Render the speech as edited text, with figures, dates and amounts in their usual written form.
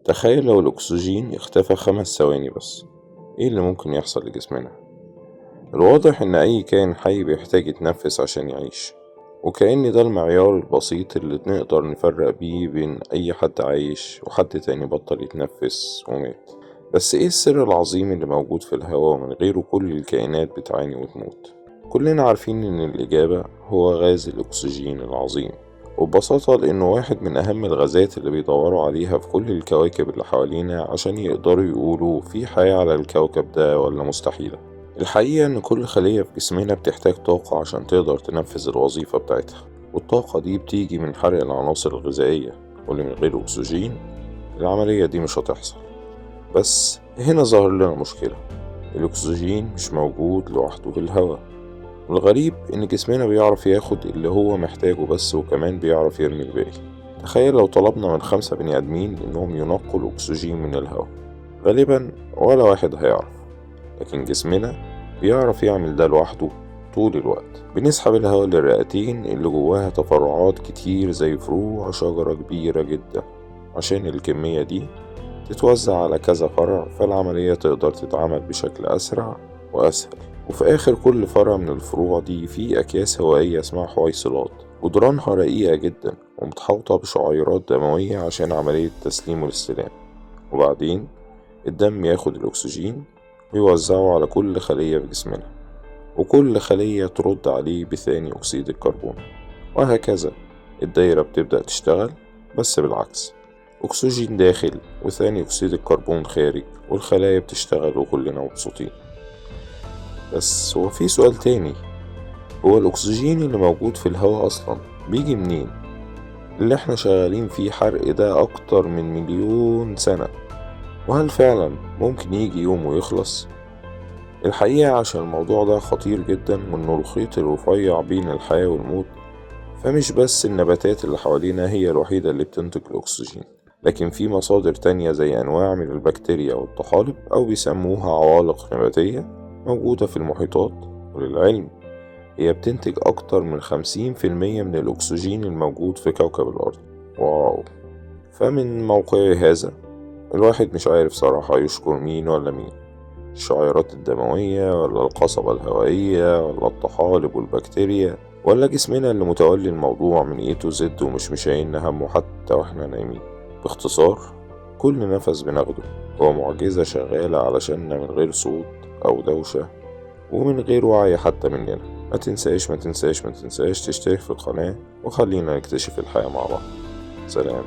تخيل لو الأكسجين اختفى 5 ثواني بس، إيه اللي ممكن يحصل لجسمنا؟ الواضح إن أي كائن حي بيحتاج يتنفس عشان يعيش، وكأن ده المعيار البسيط اللي نقدر نفرق بيه بين أي حد عايش وحد تاني بطل يتنفس ومات. بس إيه السر العظيم اللي موجود في الهواء ومن غيره كل الكائنات بتعاني وتموت؟ كلنا عارفين إن الإجابة هو غاز الأكسجين العظيم، وببساطة لأنه واحد من أهم الغازات اللي بيدوروا عليها في كل الكواكب اللي حوالينا عشان يقدروا يقولوا في حياة على الكوكب ده ولا مستحيلة. الحقيقة إن كل خلية في جسمنا بتحتاج طاقة عشان تقدر تنفذ الوظيفة بتاعتها، والطاقة دي بتيجي من حرق العناصر الغذائية، واللي من غير أكسجين العملية دي مش هتحصل. بس هنا ظهر لنا مشكلة، الأكسجين مش موجود لوحده في الهواء، والغريب إن جسمنا بيعرف ياخد اللي هو محتاجه بس، وكمان بيعرف يرمي الباقي. تخيل لو طلبنا من 5 بني آدمين إنهم ينقوا الأكسجين من الهواء، غالبا ولا واحد هيعرف، لكن جسمنا بيعرف يعمل ده لوحده. طول الوقت بنسحب الهواء للرئتين اللي جواها تفرعات كتير زي فروع شجرة كبيرة جدا، عشان الكمية دي تتوزع على كذا فرع، فالعملية تقدر تتعمل بشكل أسرع وأسهل. وفي آخر كل فرع من الفروع دي في أكياس هوائية اسمها حويصلات، جدرانها رقيقة جدا ومتحوطة بشعيرات دموية عشان عملية تسليم والاستلام. وبعدين الدم ياخد الأكسجين ويوزعه على كل خلية في جسمنا، وكل خلية ترد عليه بثاني أكسيد الكربون، وهكذا الدايرة بتبدأ تشتغل، بس بالعكس، أكسجين داخل وثاني أكسيد الكربون خارج، والخلايا بتشتغل وكلنا مبسوطين. بس هو في سؤال تاني، هو الأكسجين اللي موجود في الهواء أصلا بيجي منين؟ اللي احنا شغالين فيه حرق ده أكتر من 1,000,000 سنة، وهل فعلا ممكن يجي يوم ويخلص؟ الحقيقة عشان الموضوع ده خطير جدا وإنه الخيط الرفيع بين الحياة والموت، فمش بس النباتات اللي حوالينا هي الوحيدة اللي بتنتج الأكسجين، لكن في مصادر تانية زي أنواع من البكتيريا والطحالب أو بيسموها عوالق نباتية موجودة في المحيطات. وللعلم هي بتنتج أكتر من 50% من الأكسجين الموجود في كوكب الأرض. واو! فمن موقعي هذا الواحد مش عارف صراحة يشكر مين ولا مين، الشعيرات الدموية ولا القصبة الهوائية ولا الطحالب والبكتيريا، ولا جسمنا اللي متولي الموضوع من A to Z ومش مشايلنا همه حتى واحنا نايمين. باختصار، كل نفس بناخده هو معجزة شغالة علشاننا من غير صوت أو دوشة، ومن غير وعي حتى مننا. ما تنساش تشترك في القناة، وخلينا نكتشف الحياة مع بعض. سلام.